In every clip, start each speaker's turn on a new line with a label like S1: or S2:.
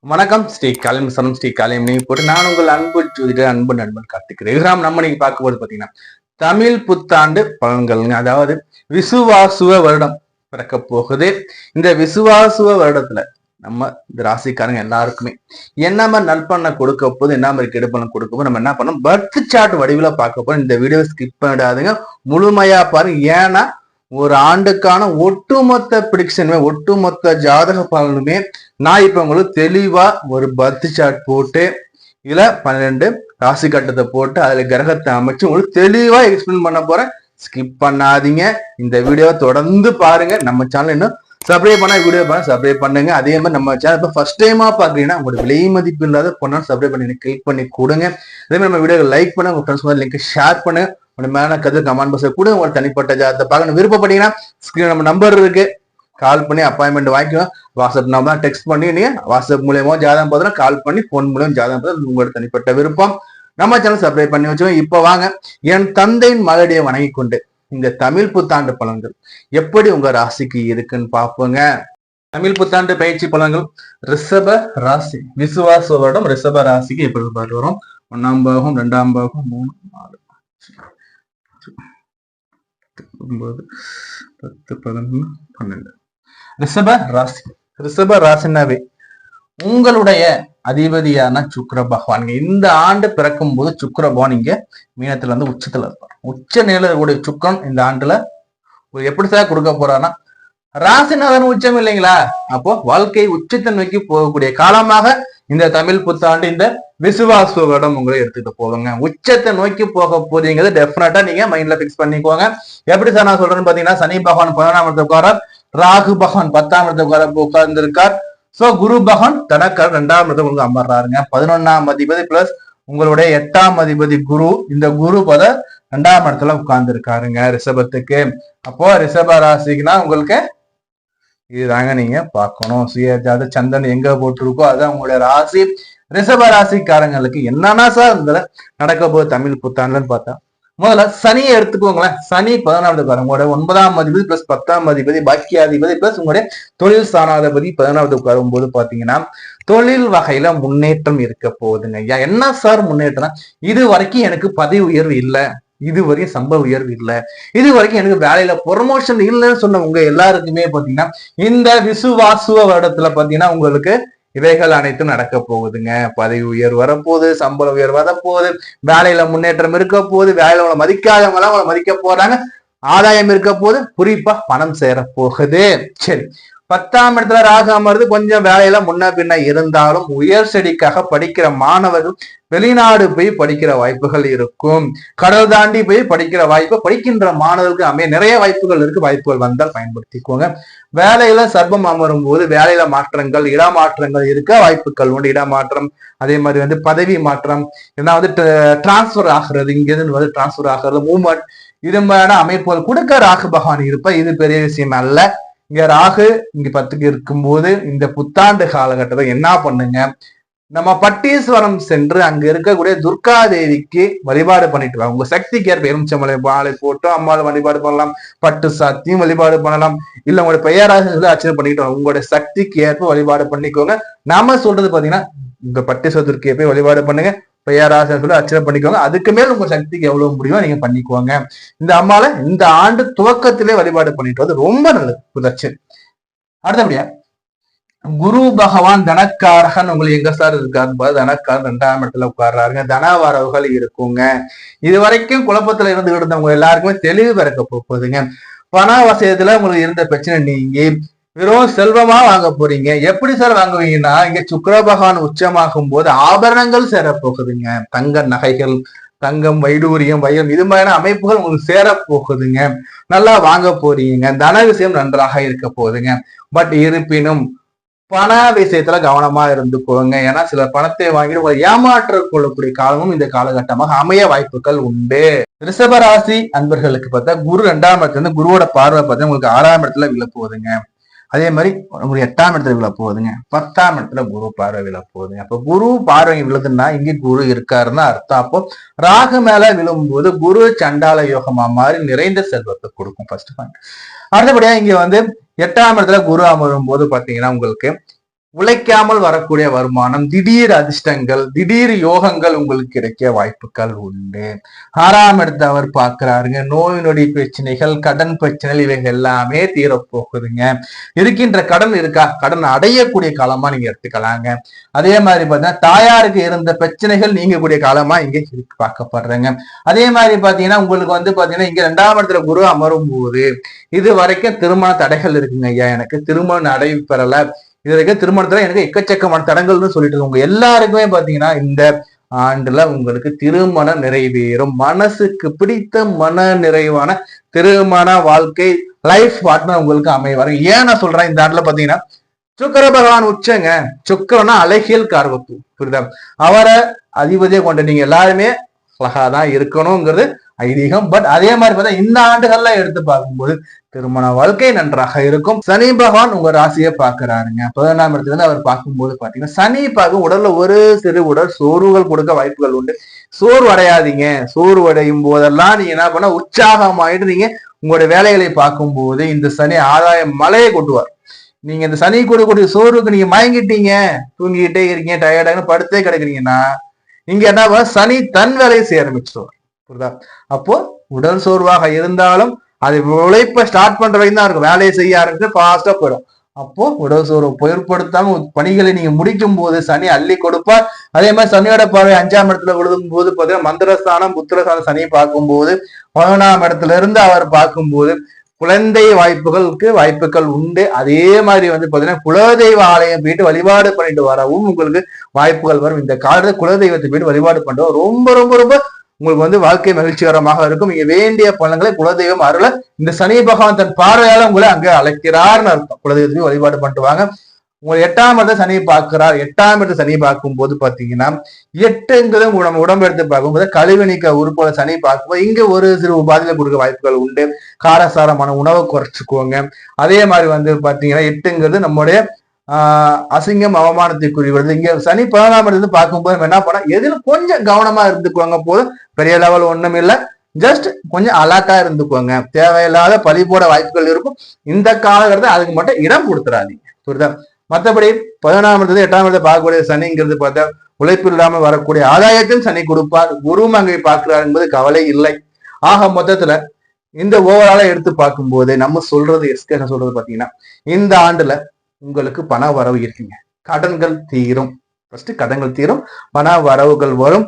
S1: வணக்கம் ஸ்ரீ காலிம் சனம் ஸ்ரீ காலிம் நீங்க போட்டு நான் உங்கள் அன்பு ஜோதிடர் அன்பு நண்பன் கார்த்திக் நம்ம நீங்க பார்க்க போது பாத்தீங்கன்னா தமிழ் புத்தாண்டு பலன்கள்ங்க. அதாவது விசுவாசுவ வருடம் பிறக்க போகுது. இந்த விசுவாசுவ வருடத்துல நம்ம இந்த ராசிக்காரங்க எல்லாருக்குமே என்ன மாதிரி நற்பண்ண கொடுக்க போது, என்ன மாதிரி கெடுப்பணம் கொடுக்க போது, நம்ம என்ன பண்ணோம் பர்த் சார்ட் வடிவில பார்க்க போறோம். இந்த வீடியோ ஸ்கிப் பண்ணிடாதுங்க, முழுமையா பாருங்க. ஏன்னா ஒரு ஆண்டுக்கான ஒட்டுமொத்த பிரிடிக்ஷனுமே, ஒட்டுமொத்த ஜாதக பலனுமே நான் இப்ப உங்களுக்கு தெளிவா ஒரு பர்த் சார்ட் போட்டு இதுல 12 ராசி கட்டத்தை போட்டு அதுல கிரகத்தை அமைச்சு உங்களுக்கு தெளிவா எக்ஸ்பிளைன் பண்ண போறேன். ஸ்கிப் பண்ணாதீங்க, இந்த வீடியோவை தொடர்ந்து பாருங்க. நம்ம சேனல் இன்னும் சப்ஸ்கிரைப் பண்ணா வீடியோ பண்ண சப்ஸ்கிரைப் பண்ணுங்க. அதே மாதிரி நம்ம சேனல் இப்போ ஃபர்ஸ்ட் டைமா பாக்குறீங்கன்னா உங்களோட விலை மதிப்பு இல்லாத பொண்ணாலும் சப்ஸ்கிரைப் பண்ணி கிளிக் பண்ணி கொடுங்க. அதே மாதிரி நம்ம வீடியோ லைக் பண்ணுங்க, உங்க ஃப்ரெண்ட்ஸ் லிங்க் ஷேர் பண்ணுங்க. உங்க மேல கருத்து கமெண்ட் பாக்ஸ்ல கூட உங்களோட தனிப்பட்ட ஜாதகத்தை பார்க்கணும் விருப்பப்பட்டீங்கன்னா ஸ்கிரீன் நம்ம நம்பர் இருக்கு, கால் பண்ணி அப்பாயின்மெண்ட் வாங்கிக்கலாம். வாட்ஸ்அப் நம்பர் டெக்ஸ்ட் பண்ணி நீங்க வாட்ஸ்அப் மூலியமா ஜாதகம் பார்த்தா கால் பண்ணி போன் மூலியம் ஜாதகம் பார்த்தா உங்களோட தனிப்பட்ட விருப்பம். நம்ம சேனல் சப்ஸ்கிரைப் பண்ணி வச்சுக்கோங்க. இப்ப வாங்க என் தந்தையின் மகளடியை வணங்கி கொண்டு இந்த தமிழ் புத்தாண்டு பலன்கள் எப்படி உங்க ராசிக்கு இருக்குன்னு பார்ப்போங்க. தமிழ் புத்தாண்டு பயிற்சி பலன்கள் ரிஷப ராசி விசுவாச வருடம் ரிஷப ராசிக்கு எப்படி பார்த்து வரும். 1ஆம் பாகம் 2ஆம் பாகம் 3 4 9 10 11 12 ரிஷப ராசி. ரிஷப ராசினாவே உங்களுடைய அதிபதியான சுக்கிர பகவான் இந்த ஆண்டு பிறக்கும் போது சுக்கிர பகவான் இங்க மீனத்துல இருந்து உச்சத்துல இருப்பார். உச்ச நிலையில இருக்கக்கூடிய சுக்கரன் இந்த ஆண்டுல எப்படி சார் கொடுக்க போறாருன்னா ராசிநாதன் உச்சம் இல்லைங்களா, அப்போ வாழ்க்கை உச்சத்தை நோக்கி போகக்கூடிய காலமாக இந்த தமிழ் புத்தாண்டு இந்த விசுவாச வருடம் உங்களை எடுத்துட்டு போவாங்க. உச்சத்தை நோக்கி போக போறீங்கிறது டெஃபினட்டா நீங்க மைண்ட்ல பிக்ஸ் பண்ணிக்கோங்க. எப்படி சார் நான் சொல்றேன்னு பாத்தீங்கன்னா சனி பகவான் 11ஆம் இடத்துல உட்காரார், ராகு பகவான் 10ஆம் இடத்துல உட்கார்ந்து இருக்கார். சோ குரு பகவான் தனக்கார் 2ஆம் இடத்துல உங்களுக்கு அமர்றாருங்க. 11ஆம் அதிபதி பிளஸ் உங்களுடைய 8ஆம் அதிபதி குரு, இந்த குரு பத 2ஆம் இடத்துல உட்கார்ந்து இருக்காருங்க ரிஷபத்துக்கு. அப்போ ரிஷப ராசிக்குன்னா உங்களுக்கு இதுதாங்க நீங்க பார்க்கணும். சுயஜாத சந்திரன் எங்க போட்டிருக்கோ அதுதான் உங்களுடைய ராசி. ரிஷப ராசிக்காரங்களுக்கு என்னன்னா சார் இந்த நடக்க போது தமிழ் புத்தாண்டுன்னு பார்த்தா முதல்ல சனியை எடுத்துக்கோங்களேன். சனி 14ஆம் இடத்துல உங்களுடைய 9ஆம் அதிபதி பிளஸ் 10ஆம் அதிபதி பாக்கியாதிபதி பிளஸ் உங்களுடைய தொழில் ஸ்தானாதிபதி 14ஆவது உட்காரும் போது பாத்தீங்கன்னா தொழில் வகையில முன்னேற்றம் இருக்க போகுதுங்க. ஐயா என்ன சார் முன்னேற்றம், இது வரைக்கும் எனக்கு பதவி உயர்வு இல்லை, இது வரைக்கும் சம்பள உயர்வு இல்லை, இது வரைக்கும் எனக்கு வேலையில ப்ரொமோஷன் இல்லைன்னு சொன்ன உங்க எல்லாருக்குமே பாத்தீங்கன்னா இந்த விசுவாசுவ வருடத்துல பாத்தீங்கன்னா உங்களுக்கு இவைகள் அனைத்தும் நடக்க போகுதுங்க. பதவி உயர்வு வரப்போகுது, சம்பள உயர்வு வரப்போகுது, வேலையில முன்னேற்றம் இருக்க போகுது, வேலையில உங்களை மதிக்காதவங்க எல்லாம் உங்களை மதிக்க போறாங்க, ஆதாயம் இருக்க போது, குறிப்பா பணம் சேர போகுது. சரி, 10ஆம் இடத்துல ராகு அமர்ந்து கொஞ்சம் வேலையில முன்ன பின்ன இருந்தாலும் உயர் ஸ்டடிக்காக படிக்கிற மாணவர்கள் வெளிநாடு போய் படிக்கிற வாய்ப்புகள் இருக்கும். கடல் தாண்டி போய் படிக்கிற வாய்ப்பு படிக்கின்ற மாணவர்களுக்கு அமைய நிறைய வாய்ப்புகள் இருக்கு. வாய்ப்புகள் வந்தால் பயன்படுத்திக்கோங்க. வேலையில சர்ப்பம் அமரும் போது வேலையில மாற்றங்கள் இடமாற்றங்கள் இருக்க வாய்ப்புகள் உண்டு. இடமாற்றம், அதே மாதிரி பதவி மாற்றம், ஏன்னா டிரான்ஸ்பர் ஆகிறது, இங்கிருந்து டிரான்ஸ்பர் ஆகிறது, மூவ்மெண்ட், இது மாதிரியான அமைப்புகள் கொடுக்க ராகு பகவான் இருப்ப இது பெரிய விஷயம் அல்ல. இங்க ராகு இங்க 10க்கு இருக்கும்போது இந்த புத்தாண்டு காலகட்டத்தை என்ன பண்ணுங்க, நம்ம பட்டீஸ்வரம் சென்று அங்க இருக்கக்கூடிய துர்கா தேவிக்கு வழிபாடு பண்ணிட்டு வாங்க. உங்க சக்திக்கு ஏற்ப எலுமிச்சம்பழ மாலை போட்டு அம்மாவை வழிபாடு பண்ணலாம், பட்டு சாத்தியும் வழிபாடு பண்ணலாம், இல்ல உங்களுடைய பெயராக அர்ச்சனை பண்ணிக்கிட்டு வாங்க. உங்களுடைய சக்திக்கு ஏற்ப வழிபாடு பண்ணிக்கோங்க. நாம சொல்றது பாத்தீங்கன்னா உங்க பட்டீஸ்வர துர்க்கையை போய் வழிபாடு பண்ணுங்க, பெயராசன் சொல்லி அர்ச்சனை பண்ணிக்கோங்க. அதுக்கு மேல உங்க சக்திக்கு எவ்வளவு முடியுமோ நீங்க பண்ணிக்குவாங்க. இந்த அம்மாவை இந்த ஆண்டு துவக்கத்திலே வழிபாடு பண்ணிட்டு வந்து ரொம்ப நல்லது புதச்சு. அடுத்தபடியா குரு பகவான் தனக்காரகன் உங்களுக்கு எங்க சார் இருக்காரு, தனக்காரன் 2ஆம் இடத்துல உட்கார்றாருங்க. தன வரவுகள் இருக்குங்க. இது வரைக்கும் குழப்பத்துல இருந்து இருந்தவங்க எல்லாருக்குமே தெளிவு பிறக்க போகுதுங்க. பண வசதியில உங்களுக்கு இருந்த பிரச்சனை நீங்கி வெறும் செல்வமா வாங்க போறீங்க. எப்படி சார் வாங்குவீங்கன்னா இங்க சுக்கிர பகவான் உச்சமாகும் போது ஆபரணங்கள் சேர போகுதுங்க. தங்க நகைகள், தங்கம், வைடூரியம், வைரம், இது மாதிரியான அமைப்புகள் உங்களுக்கு சேர போகுதுங்க. நல்லா வாங்க போறீங்க. தன விஷயம் நன்றாக இருக்க போகுதுங்க. பட் இருப்பினும் பண விஷயத்துல கவனமா இருந்துக்கோங்க. ஏன்னா சில பணத்தை வாங்கிட்டு உங்களை ஏமாற்ற கொள்ளக்கூடிய காலமும் இந்த காலகட்டமாக அமைய வாய்ப்புகள் உண்டு. ரிஷபராசி அன்பர்களுக்கு பார்த்தா குரு 2ஆம் இடத்துல இருந்து குருவோட பார்வை பார்த்தா உங்களுக்கு 6ஆம் இடத்துல விழ போகுதுங்க. அதே மாதிரி உங்களுக்கு 8ஆம் இடத்துல விழ போகுதுங்க. 10ஆம் இடத்துல குரு பார்வை விழ போகுதுங்க. அப்போ குரு பார்வை விழுதுன்னா இங்கே குரு இருக்காருன்னு அர்த்தம். அப்போ ராகு மேல விழும்போது குரு சண்டால யோகமா மாதிரி நிறைந்த செல்வத்தை கொடுக்கும். First point. அடுத்தபடியா இங்க 8ஆம் இடத்துல குரு அமரும் போது பாத்தீங்கன்னா உங்களுக்கு உழைக்காமல் வரக்கூடிய வருமானம், திடீர் அதிர்ஷ்டங்கள், திடீர் யோகங்கள் உங்களுக்கு கிடைக்க வாய்ப்புகள் உண்டு. 6ஆம் இடத்தை அவர் பார்க்கிறாருங்க. நோய் நொடி பிரச்சனைகள், கடன் பிரச்சனைகள் இவைகள் எல்லாமே தீரப்போகுதுங்க. இருக்கின்ற கடன் இருக்கா, கடன் அடையக்கூடிய காலமா நீங்க எடுத்துக்கலாங்க. அதே மாதிரி பாத்தீங்கன்னா தாயாருக்கு இருந்த பிரச்சனைகள் நீங்கக்கூடிய காலமா இங்க பார்க்கப்படுறேங்க. அதே மாதிரி பாத்தீங்கன்னா உங்களுக்கு வந்து பாத்தீங்கன்னா இங்க 2ஆம் இடத்துல குரு அமரும் போது இது வரைக்கும் திருமண தடைகள் இருக்குங்க. ஐயா எனக்கு திருமணம் நடைபெறல, இது வரைக்கும் திருமணத்துல எனக்கு எக்கச்சக்கமான தடங்கள்னு சொல்லிட்டு இருக்கோங்க. எல்லாருக்குமே பாத்தீங்கன்னா இந்த ஆண்டுல உங்களுக்கு திருமணம் நிறைவேறும். மனசுக்கு பிடித்த மன நிறைவான திருமண வாழ்க்கை லைஃப் பார்ட்னர் உங்களுக்கு அமைவாரு. ஏன் நான் சொல்றேன், இந்த ஆண்டுல பாத்தீங்கன்னா சுக்கிர பகவான் உச்சங்க. சுக்கிரனா அழகியல் காரகத்து, புரியுதா? அவரை அதிபதியை கொண்ட நீங்க எல்லாருமே அழகாதான் இருக்கணுங்கிறது ஐதீகம். பட் அதே மாதிரி பார்த்தா இந்த ஆண்டுகள்ல எடுத்து பார்க்கும்போது திருமண வாழ்க்கை நன்றாக இருக்கும். சனி பகவான் உங்க ராசியை பாக்குறாருங்க. 11ஆம் இடத்துல இருந்து அவர் பார்க்கும்போது பாத்தீங்கன்னா சனி பார்க்கும் உடல்ல ஒரு சிறு உடல் சோர்வுகள் கொடுக்க வாய்ப்புகள் உண்டு. சோர்வு அடையாதீங்க. சோர்வு அடையும் போதெல்லாம் நீங்க என்ன பண்ண, உற்சாகமாயிட்டு நீங்க உங்களுடைய வேலைகளை பார்க்கும்போது இந்த சனி ஆதாய மலையை கொட்டுவார். நீங்க இந்த சனி கொடுக்கக்கூடிய சோர்வுக்கு நீங்க மயங்கிட்டீங்க, தூங்கிக்கிட்டே இருக்கீங்க, டயர்டாக படுத்தே கிடக்குறீங்கன்னா இங்க என்ன பண்ண, சனி தன் வேலையை செய்ய ஆரம்பிச்சிருவார். புரியுதா? அப்போ உடல் சோர்வாக இருந்தாலும் அது உழைப்ப ஸ்டார்ட் பண்ற வரைக்கும் தான் இருக்கும். வேலையை செய்ய ஆரம்பிச்சு ஃபாஸ்டா போயிடும். அப்போ உடல் சோர்வு பொருட்படுத்தாம பணிகளை நீங்க முடிக்கும் போது சனி அள்ளி கொடுப்பார். அதே மாதிரி சனியோட பார்வை 5ஆம் இடத்துல விழுதும் போது பாத்தீங்கன்னா மந்திரஸ்தானம் புத்திரஸ்தானம் சனி பார்க்கும்போது 11ஆம் இடத்துல இருந்து அவர் பார்க்கும்போது குழந்தை வாய்ப்புகள் உண்டு. அதே மாதிரி வந்து பாத்தீங்கன்னா குலதெய்வ ஆலயம் போயிட்டு வழிபாடு பண்ணிட்டு வரவும் உங்களுக்கு வாய்ப்புகள் வரும். இந்த காலத்துல குலதெய்வத்தை போயிட்டு வழிபாடு பண்ணிட்டு ரொம்ப ரொம்ப ரொம்ப உங்களுக்கு வந்து வாழ்க்கை மகிழ்ச்சிகரமாக இருக்கும். நீங்க வேண்டிய பலன்களை குலதெய்வம் அருள இந்த சனி பகவான் தன் பார்வையால உங்களை அங்க அழைக்கிறார்னு அர்த்தம். குலதெய்வத்தையும் வழிபாடு பண்ணிட்டு வாங்க. உங்களை 8ஆம் இடத்தை சனி பார்க்கிறார். 8ஆம் இடத்தை சனி பார்க்கும் போது பாத்தீங்கன்னா 8ங்கிறது நம்ம உடம்பு எடுத்து பார்க்கும்போது கழிவு நீக்க உறுப்புகளை சனி பார்க்கும்போது இங்க ஒரு சிறு உபாதைகளை கொடுக்க வாய்ப்புகள் உண்டு. காரசாரமான உணவை குறைச்சிக்குவோங்க. அதே மாதிரி வந்து பாத்தீங்கன்னா 8ங்கிறது நம்முடைய அசிங்கம் அவமானத்துக்குரிய வருது. இங்க சனி 11ஆம் இடத்துல பார்க்கும்போது நம்ம என்ன பண்ண, எதுல கொஞ்சம் கவனமா இருந்துக்குவாங்க. போதும், பெரிய லெவல் ஒண்ணும் இல்லை, ஜஸ்ட் கொஞ்சம் அலர்ட்டா இருந்துக்குவாங்க. தேவையில்லாத பழி போட வாய்ப்புகள் இருக்கும். இந்த காலகட்டத்தில் அதுக்கு மட்டும் இடம் கொடுத்துறாதீங்க, புரியுதா? மற்றபடி 11ஆம் இடத்துல 8ஆம் இடத்தை பார்க்கக்கூடிய சனிங்கிறது பார்த்தா உழைப்பு இல்லாமல் வரக்கூடிய ஆதாயத்தையும் சனி கொடுப்பார். குரு அங்கே பார்க்கிறார் என்பது கவலை இல்லை. ஆக மொத்தத்துல இந்த ஓவராலா எடுத்து பார்க்கும்போது நம்ம சொல்றது எஸ்கேஷன் சொல்றது பாத்தீங்கன்னா இந்த ஆண்டுல உங்களுக்கு பண வரவு இருக்குங்க. கடன்கள் தீரும். ஃபர்ஸ்ட் கடன்கள் தீரும், பண வரவுகள் வரும்.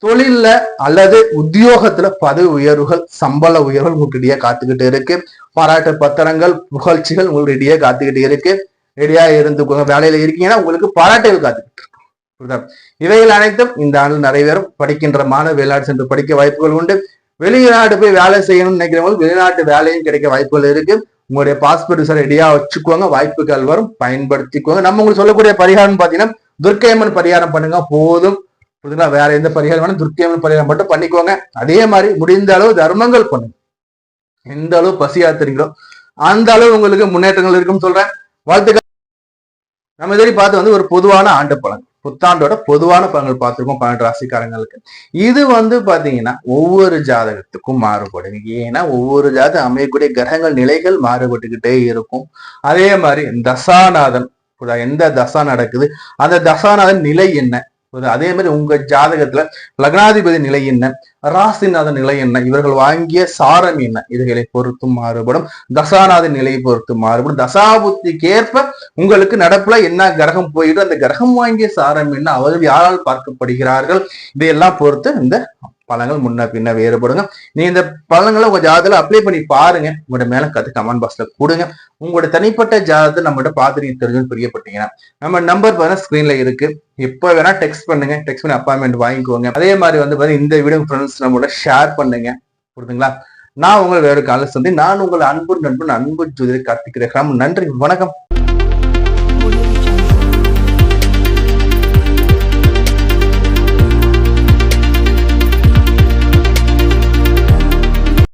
S1: தொழில்ல அல்லது உத்தியோகத்துல பதவி உயர்வுகள், சம்பள உயர்வுகள் உங்களுக்கு இடையே காத்துக்கிட்டு இருக்கு. பாராட்டு பத்திரங்கள், புகழ்ச்சிகள் உங்களுக்கு இடையே காத்துக்கிட்டு இருக்கு. ரெடியா இருந்துக்கோங்க. வேலையில இருக்கீங்கன்னா உங்களுக்கு பாராட்டுகள் காத்துக்கிட்டு இருக்கு. இவைகள் அனைத்தும் இந்த ஆண்டு நிறைவேறும். படிக்கின்ற மாணவ வெளிநாடு சென்று படிக்க வாய்ப்புகள் உண்டு. வெளிநாடு போய் வேலை செய்யணும்னு நினைக்கிறவங்களுக்கு வெளிநாட்டு வேலையும் கிடைக்க வாய்ப்புகள் இருக்கு. உங்களுடைய பாஸ்போர்ட் விசா ரெடியா வச்சுக்கோங்க. வாய்ப்புகள் வரும், பயன்படுத்திக்கோங்க. நம்ம உங்களுக்கு சொல்லக்கூடிய பரிகாரம் பாத்தீங்கன்னா துர்க்கையம்மன் பரிகாரம் பண்ணுங்க போதும். புரியுதுங்களா? வேற எந்த பரிகாரம் வேணும், துர்க்கையம்மன் பரிகாரம் மட்டும் பண்ணிக்கோங்க. அதே மாதிரி முடிந்த அளவு தர்மங்கள் பண்ணுங்க. எந்த அளவு பசியாத்துறீங்களோ அந்த அளவு உங்களுக்கு முன்னேற்றங்கள் இருக்குன்னு சொல்றேன். வாழ்த்துக்கள். நம்ம இதுவரை பார்த்து வந்து ஒரு பொதுவான ஆண்டு பலன், புத்தாண்டோட பொதுவான பலன்கள் பார்த்துருக்கோம் 12 ராசிக்காரங்களுக்கு. இது வந்து பாத்தீங்கன்னா ஒவ்வொரு ஜாதகத்துக்கும் மாறுபடும். ஏன்னா ஒவ்வொரு ஜாதகம் அமையக்கூடிய கிரகங்கள் நிலைகள் மாறுபட்டுக்கிட்டே இருக்கும். அதே மாதிரி தசாநாதன், எந்த தசா நடக்குது அந்த தசாநாதன் நிலை என்ன, அதே மாதிரி உங்க ஜாதகத்துல லக்னாதிபதி நிலை என்ன, ராசிநாதன் நிலை என்ன, இவர்கள் வாங்கிய சாரம் என்ன, இதுகளை பொறுத்து மாறுபடும். தசாநாதன் நிலையை பொறுத்து மாறுபடும். தசாபுத்திக்கு ஏற்ப உங்களுக்கு நடப்புல என்ன கிரகம் போயிடும், அந்த கிரகம் வாங்கிய சாரம் என்ன, அவர்கள் யாரால் பார்க்கப்படுகிறார்கள், இதையெல்லாம் பொறுத்து இந்த பலன்கள் முன்ன பின்ன வேறுபடுங்க. நீ இந்த பலன்களை உங்க ஜாதகத்துல அப்ளை பண்ணி பாருங்க. உங்களோட மேல கத்து கமெண்ட் பாக்ஸ்ல கொடுங்க. உங்களோட தனிப்பட்ட ஜாதகத்தை நம்மகிட்ட பார்த்து நீங்க தெரிஞ்சுன்னு பிரியப்பட்டீங்கன்னா நம்ம நம்பர் பாத்தீங்கன்னா ஸ்கிரீன்ல இருக்கு. எப்ப வேணா டெக்ஸ்ட் பண்ணுங்க. டெக்ஸ்ட் பண்ணி அப்பாயின்மெண்ட் வாங்கிக்கோங்க. அதே மாதிரி வந்து பாத்தீங்கன்னா இந்த வீடியோ ஃப்ரெண்ட்ஸ் நம்மளோட ஷேர் பண்ணுங்க. புரியுதுங்களா? நான் உங்களை வேறு கால சந்தி. நான் உங்கள் அன்பு நண்பன் அன்பு ஜோதிடர் கார்த்திக் ரேகாம். நன்றி, வணக்கம்.